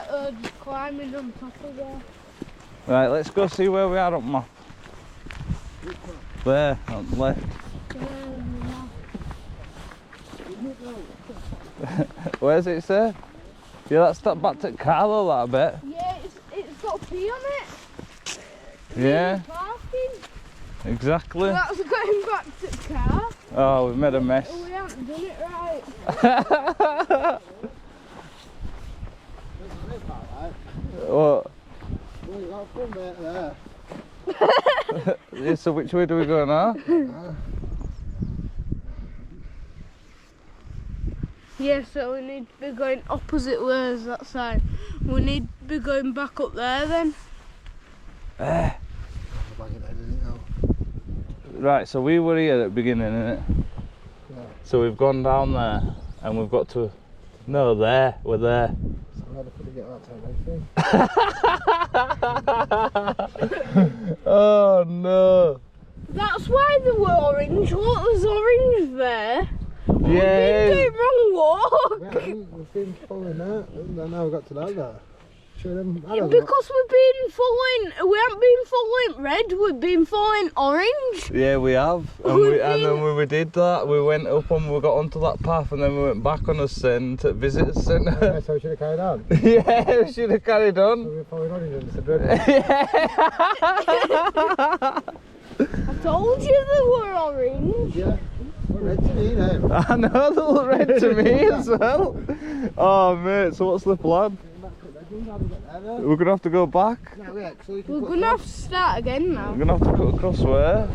better just climbing on top of there. Right, let's go see where we are up map. There, on the left. Where's it say? Yeah, that's that back to Carlo that bit. Yeah, it's got P on it. Yeah, Parking. exactly. That's going back to the car. Oh, we've made a mess. Oh, we haven't done it right. What? Well, you got a fun bit there. Yeah, so which way do we go now? Yeah, so we need to be going opposite ways that side. We need to be going back up there then. Right, so we were here at the beginning, innit? Yeah. So we've gone down there and we've got to... No, there, we're there. So how the fuck did you get that time, Oh no! That's why they were orange. Look, there's orange there. Yeah. We've been doing wrong walk. We've been following that, and now we've got to that there. Show them. I don't know. Because we haven't been following red, we've been following orange. Yeah, we have. And, and then when we did that, we went up and we got onto that path and then we went back on a visitor centre. Yeah, so we should have carried on. Yeah, we should have carried So on. we were following orange and said red. I told you they were orange. Yeah. We're red to me now. I know, they look red to me as well. Oh mate, so what's the plan? We're going to have to go back. Yeah, so We're going to have to start again now. We're going to have to cut across where?